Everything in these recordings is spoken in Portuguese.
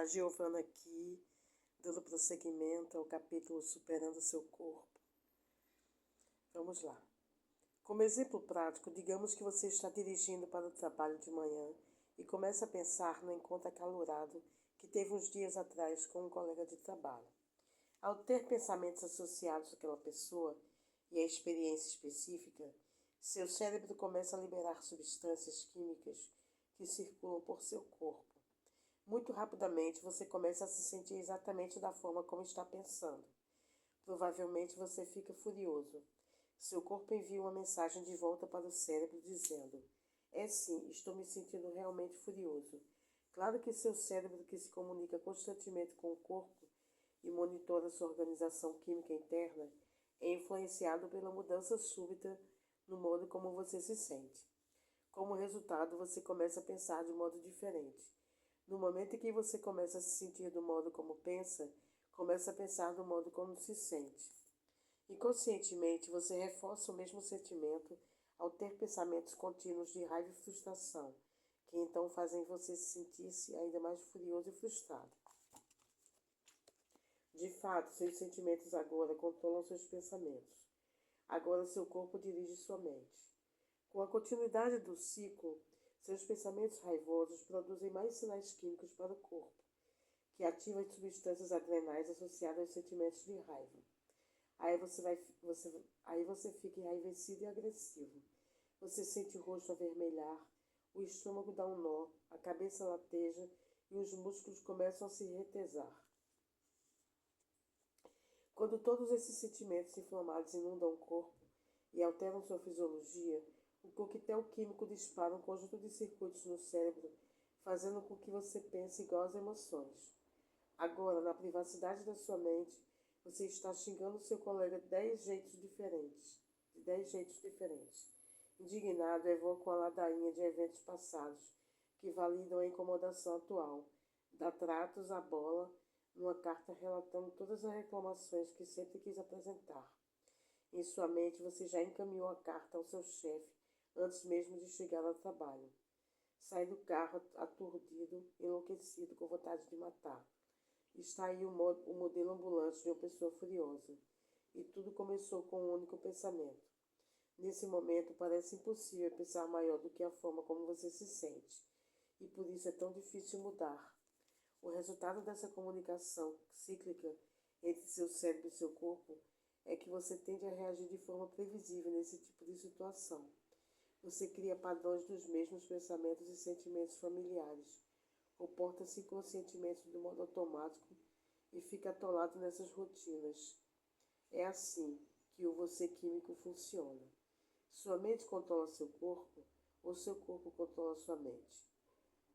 Olá, Giovana aqui, dando prosseguimento ao capítulo Superando seu Corpo. Vamos lá. Como exemplo prático, digamos que você está dirigindo para o trabalho de manhã e começa a pensar no encontro acalorado que teve uns dias atrás com um colega de trabalho. Ao ter pensamentos associados àquela pessoa e à experiência específica, seu cérebro começa a liberar substâncias químicas que circulam por seu corpo. Muito rapidamente você começa a se sentir exatamente da forma como está pensando. Provavelmente você fica furioso. Seu corpo envia uma mensagem de volta para o cérebro dizendo: é sim, estou me sentindo realmente furioso. Claro que seu cérebro, que se comunica constantemente com o corpo e monitora sua organização química interna, é influenciado pela mudança súbita no modo como você se sente. Como resultado, você começa a pensar de modo diferente. No momento em que você começa a se sentir do modo como pensa, começa a pensar do modo como se sente. Inconscientemente, você reforça o mesmo sentimento ao ter pensamentos contínuos de raiva e frustração, que então fazem você sentir-se ainda mais furioso e frustrado. De fato, seus sentimentos agora controlam seus pensamentos. Agora seu corpo dirige sua mente. Com a continuidade do ciclo, seus pensamentos raivosos produzem mais sinais químicos para o corpo, que ativam as substâncias adrenais associadas aos sentimentos de raiva. Aí você fica enraivecido e agressivo. Você sente o rosto avermelhar, o estômago dá um nó, a cabeça lateja e os músculos começam a se retesar. Quando todos esses sentimentos inflamados inundam o corpo e alteram sua fisiologia, o coquetel químico dispara um conjunto de circuitos no cérebro, fazendo com que você pense igual às emoções. Agora, na privacidade da sua mente, você está xingando seu colega de 10 jeitos diferentes. Indignado, evoca uma ladainha de eventos passados, que validam a incomodação atual. Dá tratos à bola, numa carta relatando todas as reclamações que sempre quis apresentar. Em sua mente, você já encaminhou a carta ao seu chefe antes mesmo de chegar ao trabalho. Sai do carro aturdido, enlouquecido, com vontade de matar. Está aí o modelo ambulante de uma pessoa furiosa. E tudo começou com um único pensamento. Nesse momento, parece impossível pensar maior do que a forma como você se sente. E por isso é tão difícil mudar. O resultado dessa comunicação cíclica entre seu cérebro e seu corpo é que você tende a reagir de forma previsível nesse tipo de situação. Você cria padrões dos mesmos pensamentos e sentimentos familiares, comporta-se inconscientemente de modo automático e fica atolado nessas rotinas. É assim que o você químico funciona. Sua mente controla seu corpo ou seu corpo controla sua mente?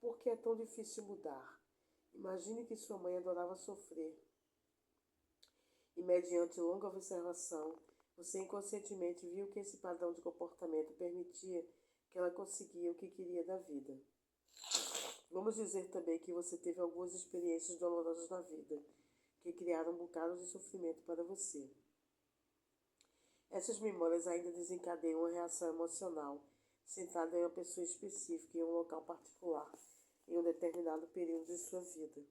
Por que é tão difícil mudar? Imagine que sua mãe adorava sofrer. E mediante longa observação, você inconscientemente viu que esse padrão de comportamento permitia que ela conseguia o que queria da vida. Vamos dizer também que você teve algumas experiências dolorosas na vida, que criaram um bocado de sofrimento para você. Essas memórias ainda desencadeiam uma reação emocional, centrada em uma pessoa específica, em um local particular, em um determinado período de sua vida.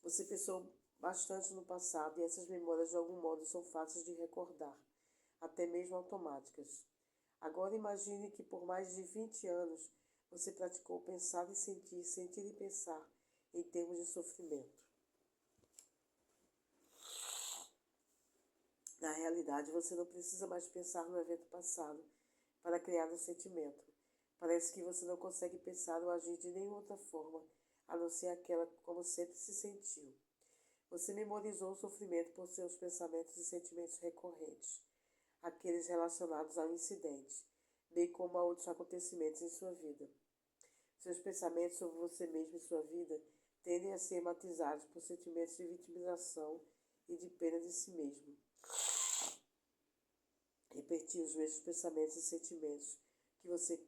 Você pensou bastante no passado e essas memórias de algum modo são fáceis de recordar, até mesmo automáticas. Agora imagine que por mais de 20 anos você praticou pensar e sentir, sentir e pensar em termos de sofrimento. Na realidade, você não precisa mais pensar no evento passado para criar um sentimento. Parece que você não consegue pensar ou agir de nenhuma outra forma, a não ser aquela como sempre se sentiu. Você memorizou o sofrimento por seus pensamentos e sentimentos recorrentes, aqueles relacionados ao incidente, bem como a outros acontecimentos em sua vida. Seus pensamentos sobre você mesmo e sua vida tendem a ser matizados por sentimentos de vitimização e de pena de si mesmo. Repetir os mesmos pensamentos e sentimentos que você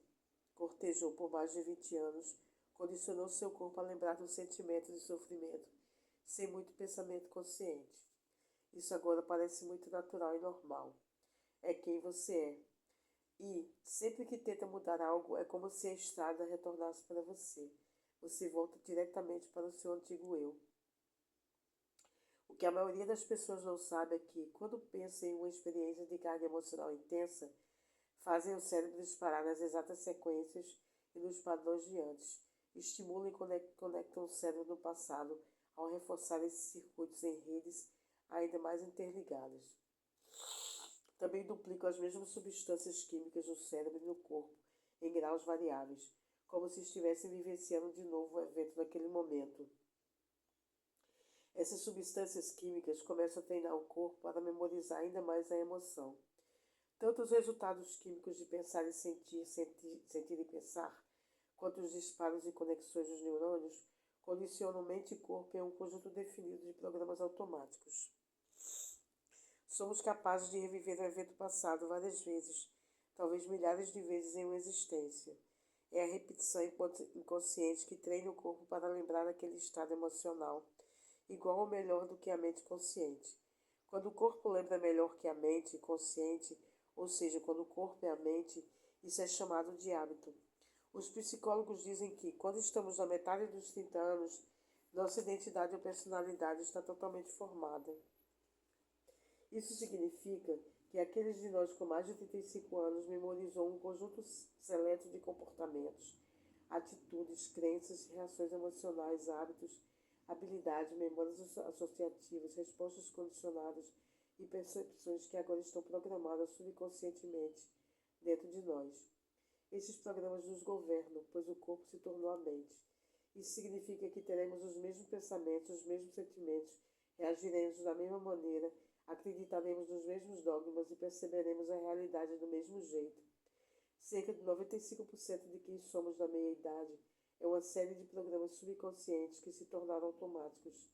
cortejou por mais de 20 anos condicionou seu corpo a lembrar dos sentimentos de sofrimento sem muito pensamento consciente. Isso agora parece muito natural e normal. É quem você é. E, sempre que tenta mudar algo, é como se a estrada retornasse para você. você volta diretamente para o seu antigo eu. O que a maioria das pessoas não sabe é que, quando pensa em uma experiência de carga emocional intensa, fazem o cérebro disparar nas exatas sequências e nos padrões de antes. Estimulam e conectam o cérebro do passado ao reforçar esses circuitos em redes ainda mais interligadas. Também duplicam as mesmas substâncias químicas no cérebro e no corpo, em graus variáveis, como se estivessem vivenciando de novo o evento naquele momento. Essas substâncias químicas começam a treinar o corpo para memorizar ainda mais a emoção. Tanto os resultados químicos de pensar e sentir, sentir e pensar, quanto os disparos e conexões dos neurônios, condicionam mente e corpo em um conjunto definido de programas automáticos. Somos capazes de reviver o evento passado várias vezes, talvez milhares de vezes em uma existência. É a repetição inconsciente que treina o corpo para lembrar aquele estado emocional, igual ou melhor do que a mente consciente. Quando o corpo lembra melhor que a mente consciente, ou seja, quando o corpo é a mente, isso é chamado de hábito. Os psicólogos dizem que, quando estamos na metade dos 30 anos, nossa identidade ou personalidade está totalmente formada. Isso significa que aqueles de nós com mais de 35 anos memorizou um conjunto seleto de comportamentos, atitudes, crenças, reações emocionais, hábitos, habilidades, memórias associativas, respostas condicionadas e percepções que agora estão programadas subconscientemente dentro de nós. Esses programas nos governam, pois o corpo se tornou a mente. Isso significa que teremos os mesmos pensamentos, os mesmos sentimentos, reagiremos da mesma maneira, acreditaremos nos mesmos dogmas e perceberemos a realidade do mesmo jeito. Cerca de 95% de quem somos da meia-idade é uma série de programas subconscientes que se tornaram automáticos.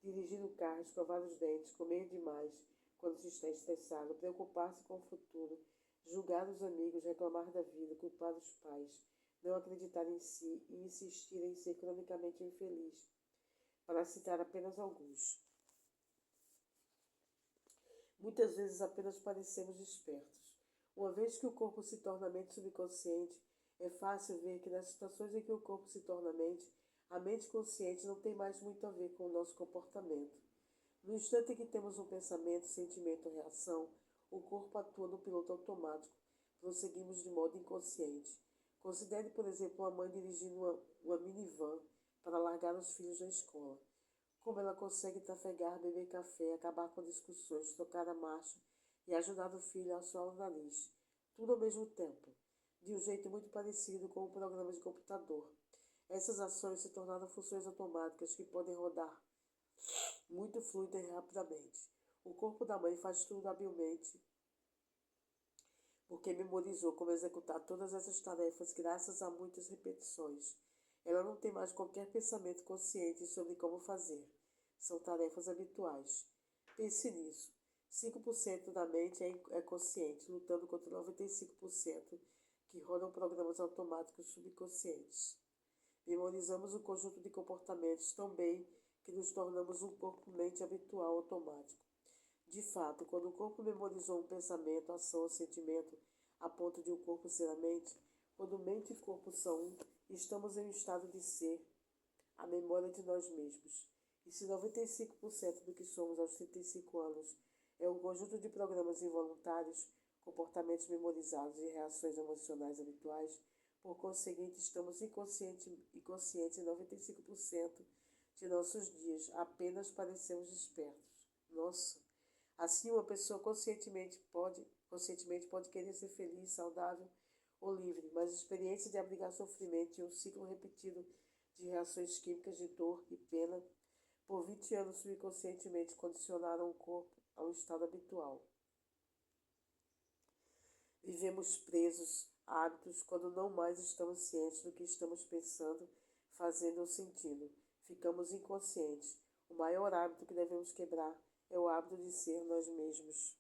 Dirigir o carro, escovar os dentes, comer demais quando se está estressado, preocupar-se com o futuro, julgar os amigos, reclamar da vida, culpar os pais, não acreditar em si e insistir em ser cronicamente infeliz, para citar apenas alguns. Muitas vezes apenas parecemos espertos. Uma vez que o corpo se torna mente subconsciente, é fácil ver que nas situações em que o corpo se torna mente, a mente consciente não tem mais muito a ver com o nosso comportamento. No instante em que temos um pensamento, sentimento ou reação, o corpo atua no piloto automático. Prosseguimos de modo inconsciente. Considere, por exemplo, uma mãe dirigindo uma minivan para largar os filhos na escola. Como ela consegue trafegar, beber café, acabar com discussões, tocar a marcha e ajudar o filho a assoar o nariz. Tudo ao mesmo tempo, de um jeito muito parecido com um programa de computador. Essas ações se tornaram funções automáticas que podem rodar muito fluida e rapidamente. O corpo da mãe faz tudo habilmente, porque memorizou como executar todas essas tarefas graças a muitas repetições. Ela não tem mais qualquer pensamento consciente sobre como fazer. São tarefas habituais. Pense nisso. 5% da mente é consciente, lutando contra 95% que rodam programas automáticos subconscientes. Memorizamos um conjunto de comportamentos tão bem que nos tornamos um corpo-mente habitual automático. De fato, quando o corpo memorizou um pensamento, ação ou sentimento a ponto de o corpo ser a mente, quando mente e corpo são um, estamos em um estado de ser a memória de nós mesmos. E se 95% do que somos aos 35 anos é um conjunto de programas involuntários, comportamentos memorizados e reações emocionais habituais, por conseguinte, estamos inconscientes em 95% de nossos dias, apenas parecemos espertos. Nossa! Assim, uma pessoa conscientemente pode querer ser feliz, saudável ou livre, mas a experiência de abrigar sofrimento e um ciclo repetido de reações químicas de dor e pena por 20 anos subconscientemente condicionaram o corpo a um estado habitual. Vivemos presos a hábitos quando não mais estamos cientes do que estamos pensando, fazendo ou sentindo. Ficamos inconscientes. O maior hábito que devemos quebrar é o hábito de ser nós mesmos.